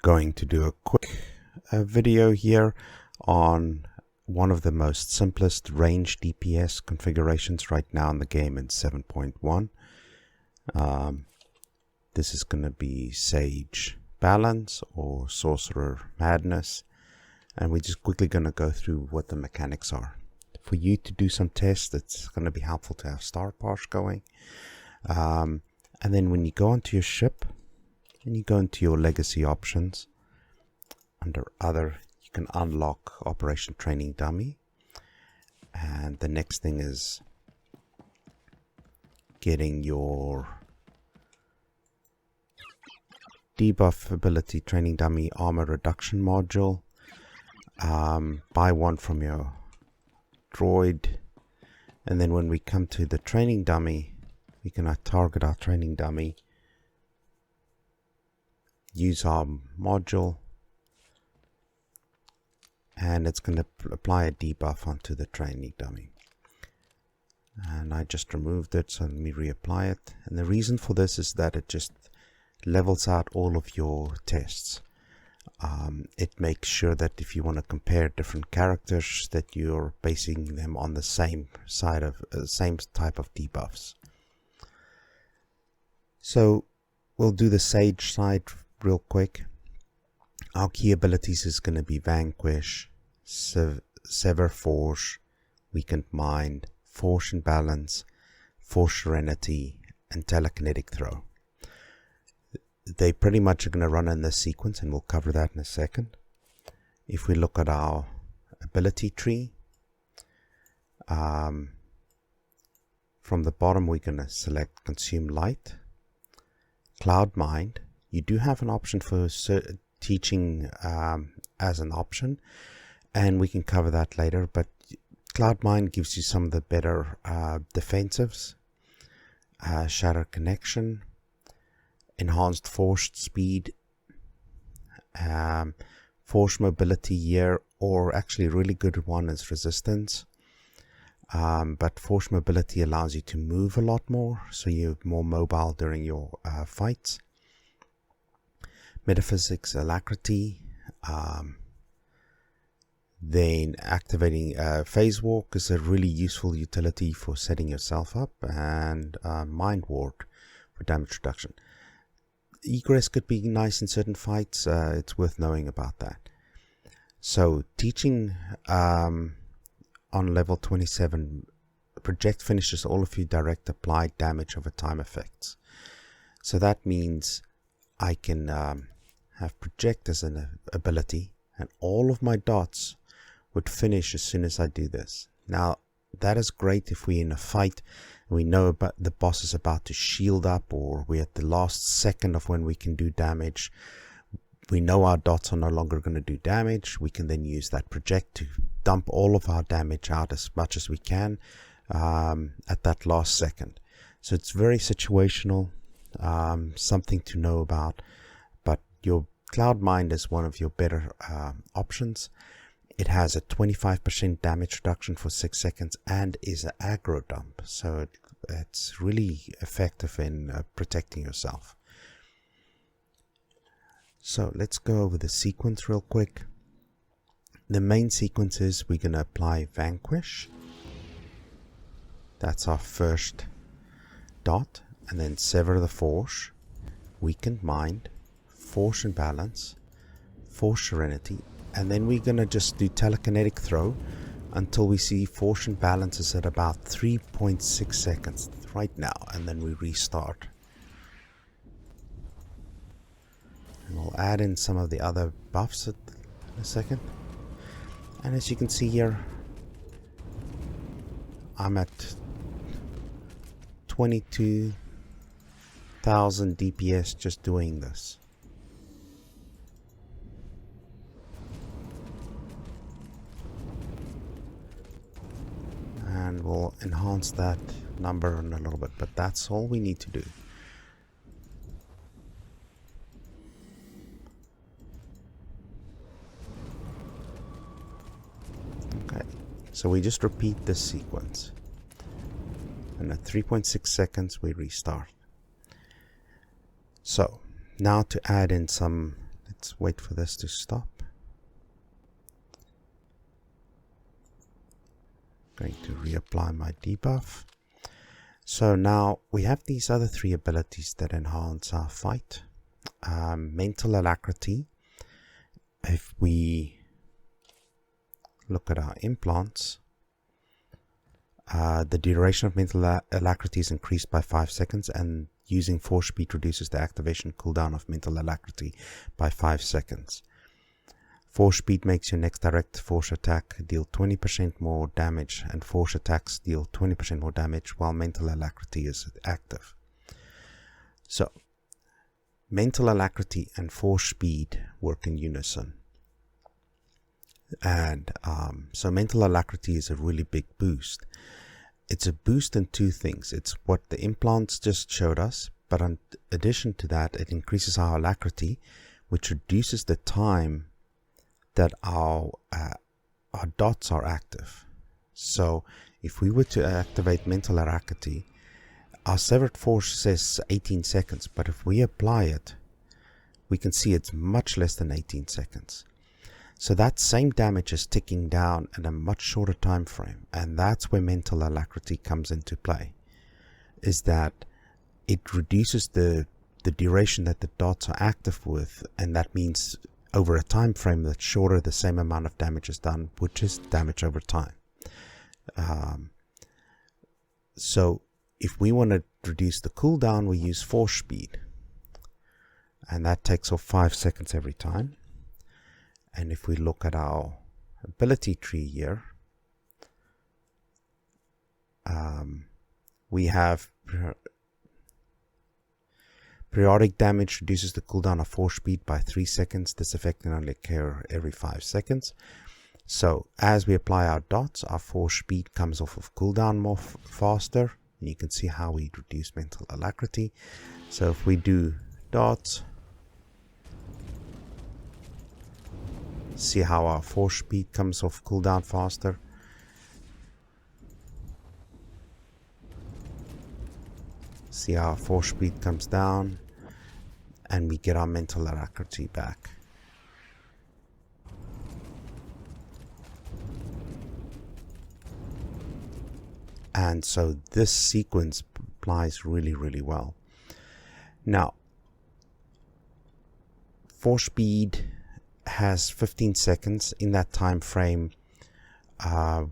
going to do a quick video here on one of the most simplest range DPS configurations right now in the game in 7.1. This is going to be Sage-Balance or Sorcerer Madness, and we're just quickly going to go through what the mechanics are. For you to do some tests, it's going to be helpful to have star parse going. And then when you go onto your ship and you go into your legacy options, under other, you can unlock Operation Training Dummy. And the next thing is getting your debuff ability Training Dummy armor reduction module. Buy one from your droid, and then when we come to the training dummy, we can target our training dummy, use our module, and it's going to apply a debuff onto the training dummy. And I just removed it, so let me reapply it. And the reason for this is that it just levels out all of your tests. It makes sure that if you want to compare different characters, that you're basing them on the same side of same type of debuffs. So we'll do the Sage side real quick. Our key abilities is going to be Vanquish, Sever Force, Weakened Mind, Force and Balance, Force Serenity, and Telekinetic Throw. They pretty much are going to run in this sequence, and we'll cover that in a second. If we look at our ability tree, from the bottom we're going to select Consume Light, Cloud Mind. You do have an option for teaching as an option, and we can cover that later, but Cloud Mind gives you some of the better defensives. Shatter Connection, Enhanced Force Speed, Force Mobility here, or actually a really good one is Resistance. But Force Mobility allows you to move a lot more, so you're more mobile during your fights. Metaphysics Alacrity, then activating Phase Walk is a really useful utility for setting yourself up, and Mind Ward for damage reduction. Egress could be nice in certain fights. It's worth knowing about that. So teaching on level 27, project finishes all of your direct applied damage over time effects. So that means I can have project as an ability, and all of my dots would finish as soon as I do this. Now that is great if we're in a fight and we know about the boss is about to shield up, or we're at the last second of when we can do damage. We know our dots are no longer going to do damage. We can then use that project to dump all of our damage out as much as we can at that last second. So it's very situational, something to know about. But your Cloud Mind is one of your better options. It has a 25% damage reduction for 6 seconds and is an aggro dump. So it's really effective in protecting yourself. So let's go over the sequence real quick. The main sequence is we're going to apply Vanquish. That's our first dot. And then Sever the Force, Weakened Mind, Force and Balance, Force Serenity. And then we're going to just do Telekinetic Throw until we see Force and Balance is at about 3.6 seconds right now, and then we restart. And we'll add in some of the other buffs in a second. And as you can see here, I'm at 22,000 DPS just doing this. And we'll enhance that number in a little bit, but that's all we need to do. Okay, so we just repeat this sequence, and at 3.6 seconds we restart. So now to add in some Let's wait for this to stop. Going to reapply my debuff. So now we have these other 3 abilities that enhance our fight. Mental alacrity. If we look at our implants, the duration of mental alacrity is increased by 5 seconds, and using force speed reduces the activation cooldown of mental alacrity by 5 seconds. Force speed makes your next direct force attack deal 20% more damage, and force attacks deal 20% more damage while mental alacrity is active. So, mental alacrity and force speed work in unison. And so mental alacrity is a really big boost. It's a boost in 2 things. It's what the implants just showed us, but in addition to that, it increases our alacrity, which reduces the time that our dots are active. So if we were to activate mental alacrity, our severed force says 18 seconds, but if we apply it, we can see it's much less than 18 seconds. So that same damage is ticking down in a much shorter time frame, and that's where mental alacrity comes into play, is that it reduces the duration that the dots are active with, and that means over a time frame that's shorter, the same amount of damage is done, which is damage over time. So if we want to reduce the cooldown, we use force speed, and that takes off 5 seconds every time. And if we look at our ability tree here, we have periodic damage reduces the cooldown of force speed by 3 seconds. This effect can only occur every 5 seconds. So as we apply our dots, our force speed comes off of cooldown more faster. And you can see how we reduce mental alacrity. So if we do dots, see how our force speed comes off cooldown faster. See how our force speed comes down, and we get our mental alacrity back. And so this sequence applies really, really well. Now, force speed has 15 seconds. In that time frame,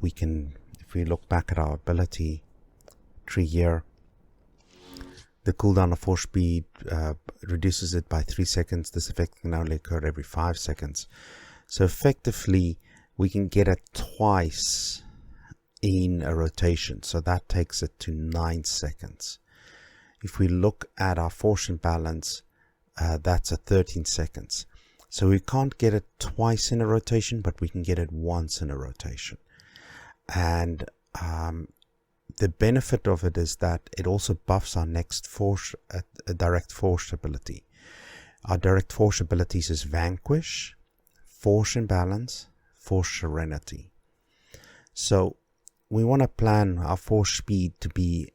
we can, if we look back at our ability tree here, the cooldown of force speed reduces it by 3 seconds. This effect can only occur every 5 seconds. So effectively, we can get it twice in a rotation. So that takes it to 9 seconds. If we look at our force imbalance, that's at 13 seconds. So we can't get it twice in a rotation, but we can get it once in a rotation. And the benefit of it is that it also buffs our next force, direct force ability. Our direct force abilities is Vanquish, Force Imbalance, Force Serenity. So we want to plan our force speed to be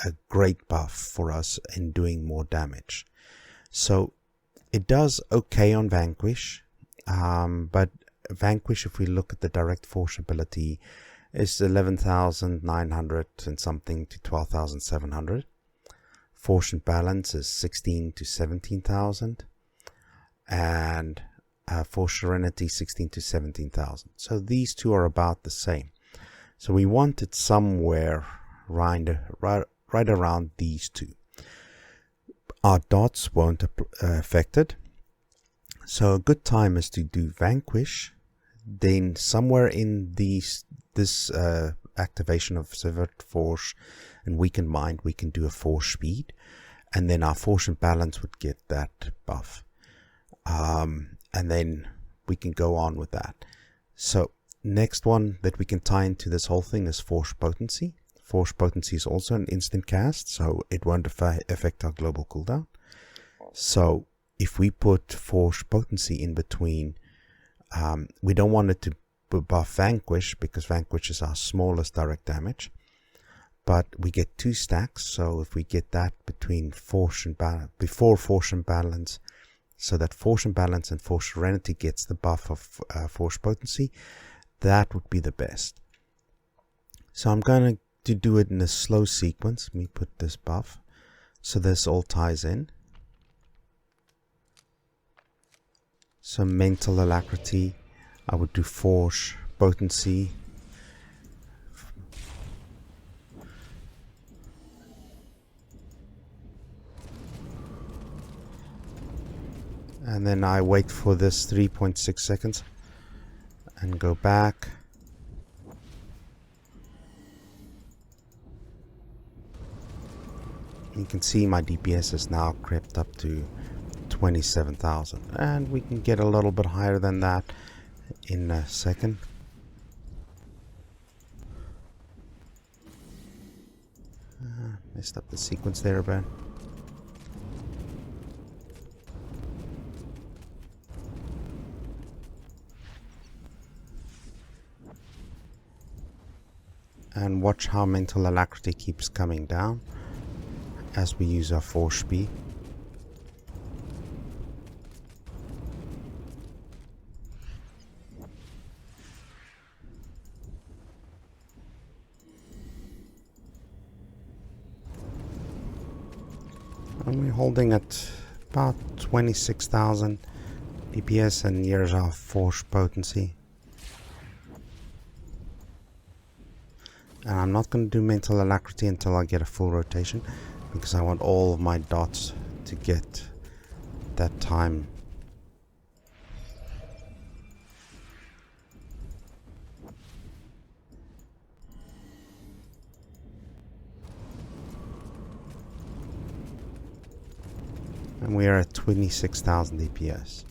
a great buff for us in doing more damage. So it does okay on Vanquish, but Vanquish, if we look at the direct force ability, is 11,900 and something to 12,700. Force Imbalance is 16 to 17,000, and Force Serenity 16 to 17,000. So these two are about the same. So we want it somewhere right around these two. Our dots won't affect it. So a good time is to do Vanquish. Then somewhere in this activation of Severed Force and Weakened Mind, we can do a Force Speed. And then our Force Imbalance would get that buff. And then we can go on with that. So next one that we can tie into this whole thing is Force Potency. Force Potency is also an instant cast, so it won't affect our global cooldown. So if we put Force Potency in between, we don't want it to buff Vanquish, because Vanquish is our smallest direct damage. But we get 2 stacks, so if we get that between Force and Balance, before Force and Balance, so that Force and Balance and Force Serenity gets the buff of Force Potency, that would be the best. So I'm going to do it in a slow sequence. Let me put this buff so this all ties in. So Mental Alacrity, I would do Force Potency, and then I wait for this 3.6 seconds and go back. You can see my DPS has now crept up to 27,000, and we can get a little bit higher than that in a second. Messed up the sequence there a bit. And watch how Mental Alacrity keeps coming down as we use our Force Speed. And we're holding at about 26,000 DPS, and here's our Force Potency. And I'm not going to do Mental Alacrity until I get a full rotation, because I want all of my dots to get that time. And we are at 26,000 DPS.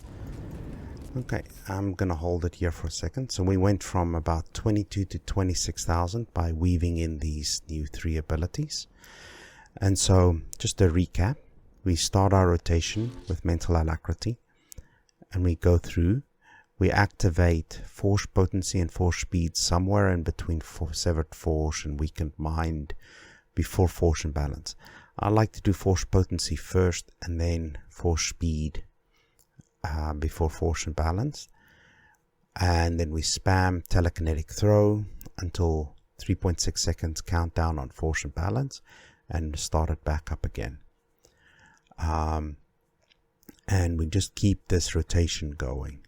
Okay, I'm gonna hold it here for a second. So we went from about 22 to 26,000 by weaving in these new 3 abilities. And so, just a recap, we start our rotation with Mental Alacrity, and we go through, we activate Force Potency and Force Speed somewhere in between Severed Force and Weakened Mind before Force and Balance. I like to do Force Potency first and then Force Speed before Force and Balance, and then we spam Telekinetic Throw until 3.6 seconds countdown on Force and Balance, and start it back up again. And we just keep this rotation going,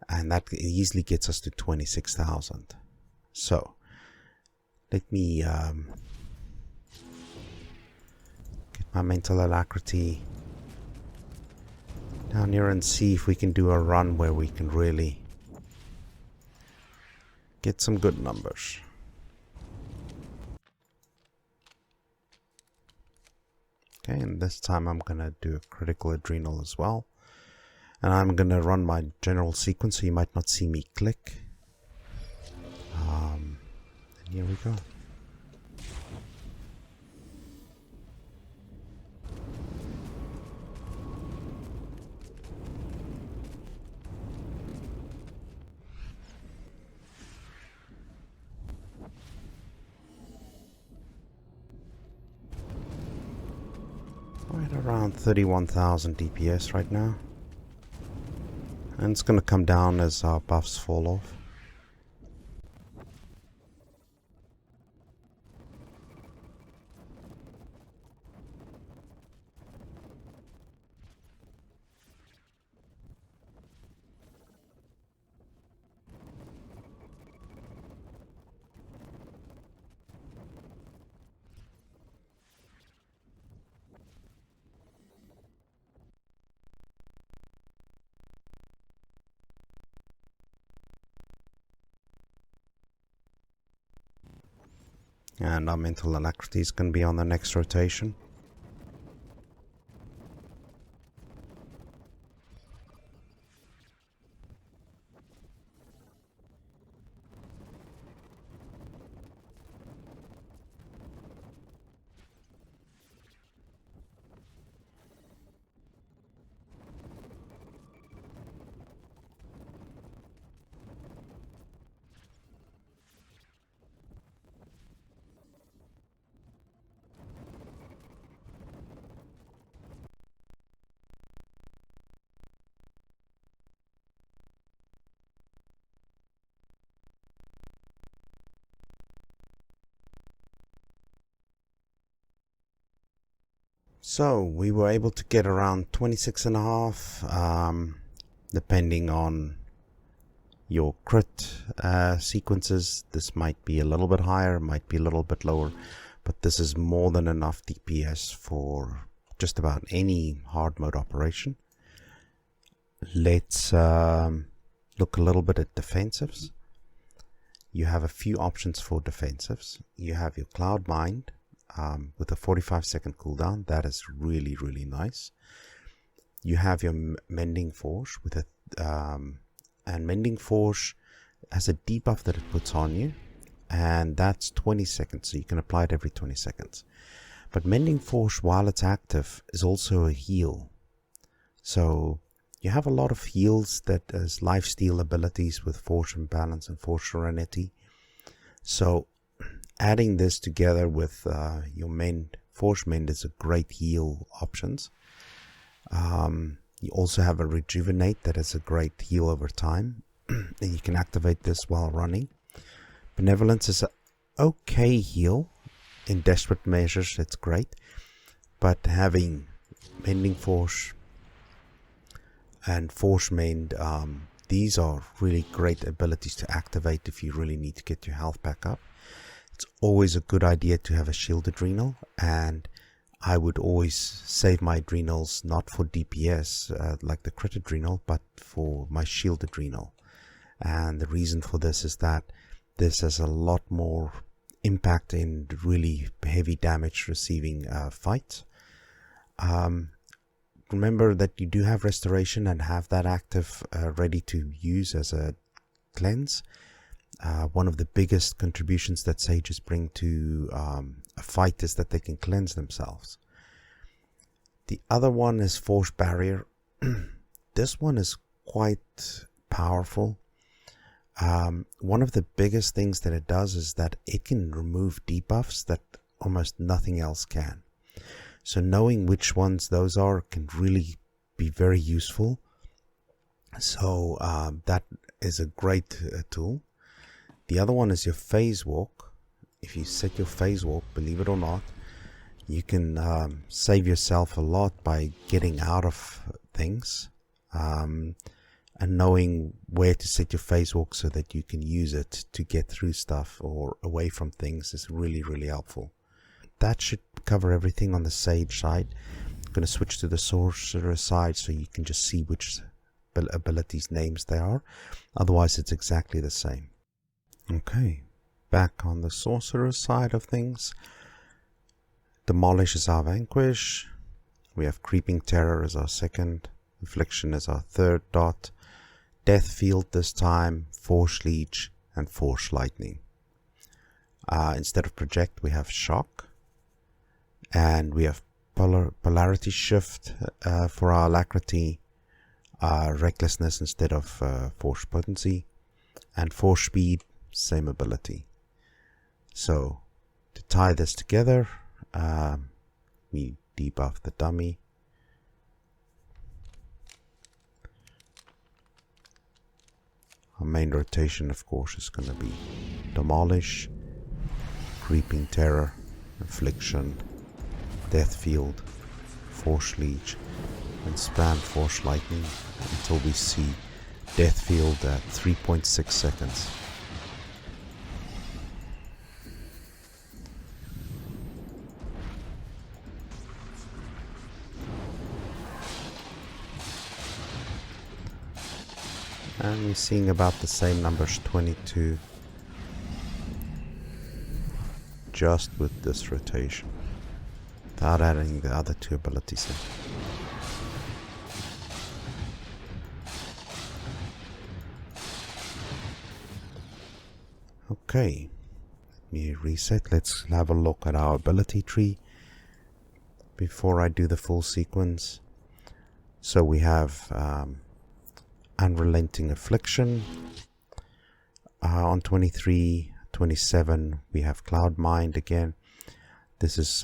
and that easily gets us to 26,000. So let me get my Mental Alacrity down here and see if we can do a run where we can really get some good numbers. Okay, and this time I'm gonna do a critical adrenal as well, and I'm gonna run my general sequence, so you might not see me click. And here we go. Right around 31,000 DPS right now, and it's going to come down as our buffs fall off. And our Mental Alacrity is going to be on the next rotation. So we were able to get around 26.5, depending on your crit sequences. This might be a little bit higher, might be a little bit lower, but this is more than enough DPS for just about any hard mode operation. Let's look a little bit at defensives. You have a few options for defensives. You have your Cloud Mind with a 45-second cooldown. That is really, really nice. You have your Mending Force with a and Mending Force has a debuff that it puts on you, and that's 20 seconds, so you can apply it every 20 seconds. But Mending Force, while it's active, is also a heal. So you have a lot of heals that is lifesteal abilities with Force and Balance and Force Serenity. So adding this together with your Force Mend is a great heal options. You also have a Rejuvenate that is a great heal over time, and you can activate this while running. Benevolence is an okay heal. In desperate measures, it's great. But having Mending Force and Force Mend, these are really great abilities to activate if you really need to get your health back up. It's always a good idea to have a Shield Adrenal, and I would always save my adrenals not for DPS like the crit adrenal, but for my Shield Adrenal. And the reason for this is that this has a lot more impact in really heavy damage receiving fights. Remember that you do have Restoration and have that active ready to use as a cleanse. One of the biggest contributions that sages bring to a fight is that they can cleanse themselves. The other one is Force Barrier. This one is quite powerful. One of the biggest things that it does is that it can remove debuffs that almost nothing else can. So knowing which ones those are can really be very useful. So that is a great tool. The other one is your Phase Walk. If you set your Phase Walk, believe it or not, you can save yourself a lot by getting out of things. And knowing where to set your Phase Walk so that you can use it to get through stuff or away from things is really, really helpful. That should cover everything on the Sage side. I'm going to switch to the Sorcerer side so you can just see which abilities names they are. Otherwise, it's exactly the same. Okay, back on the Sorcerer side of things. Demolish is our Vanquish. We have Creeping Terror as our second. Affliction is our third dot. Death Field this time, Force Leech, and Force Lightning. Instead of Project, we have Shock. And we have Polarity Shift for our Alacrity. Recklessness instead of Force Potency. And Force Speed, same ability. So, to tie this together, we debuff the dummy. Our main rotation, of course, is going to be Demolish, Creeping Terror, Affliction, Death Field, Force Leech, and spam Force Lightning until we see Death Field at 3.6 seconds. And we're seeing about the same numbers, 22, just with this rotation, without adding the other two abilities in. Okay, let me reset. Let's have a look at our ability tree before I do the full sequence. So we have Unrelenting Affliction. On 23, 27 we have Cloud Mind again. This is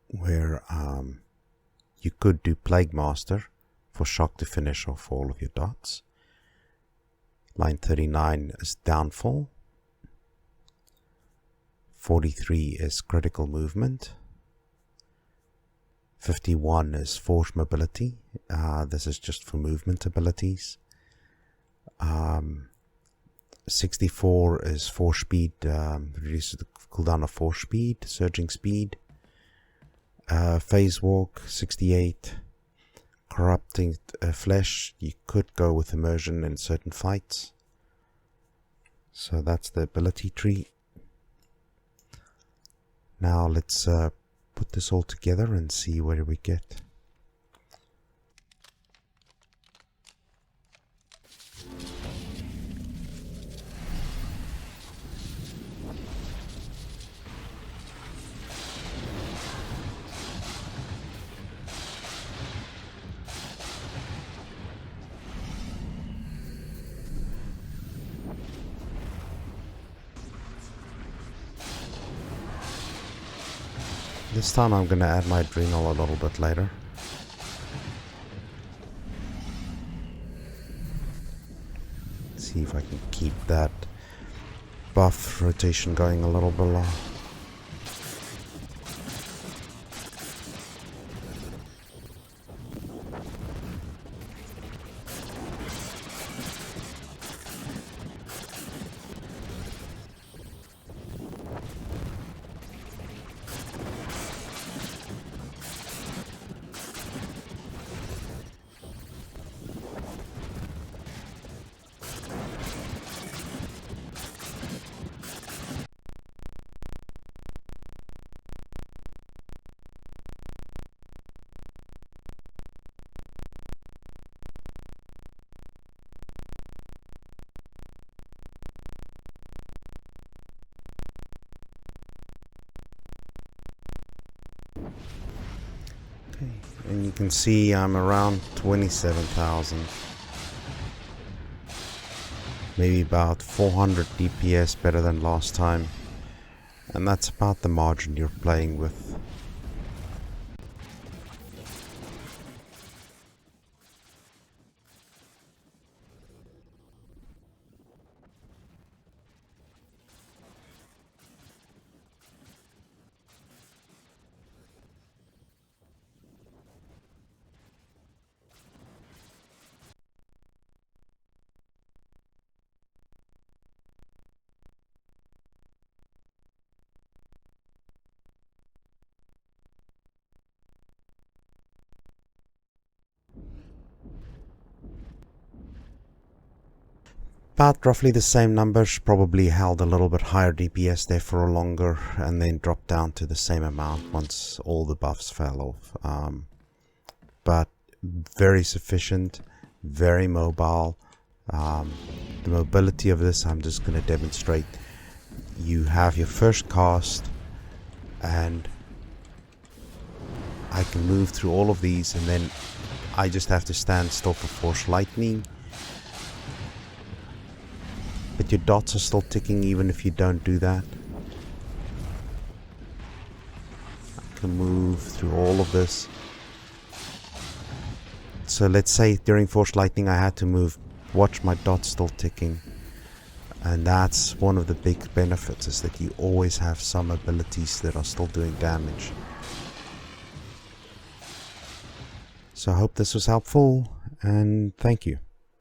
where you could do Plague Master for Shock to finish off all of your dots. Line 39 is Downfall. 43 is Critical Movement. 51 is force mobility. This is just for movement abilities. 64 is force speed, reduces the cooldown of force speed, surging speed. Phase walk. 68, corrupting flesh. You could go with immersion in certain fights. So that's the ability tree. Now let's put this all together and see where we get. This time I'm going to add my adrenal a little bit later. See if I can keep that buff rotation going a little below. Okay, and you can see I'm around 27,000. Maybe about 400 DPS better than last time. And that's about the margin you're playing with. About roughly the same numbers, probably held a little bit higher DPS there for a longer and then dropped down to the same amount once all the buffs fell off. But very sufficient, very mobile. The mobility of this I'm just going to demonstrate. You have your first cast and I can move through all of these and then I just have to stand still for force lightning. But your dots are still ticking even if you don't do that. I can move through all of this. So let's say during Force Lightning I had to move, watch my dots still ticking. And that's one of the big benefits, is that you always have some abilities that are still doing damage. So I hope this was helpful and thank you.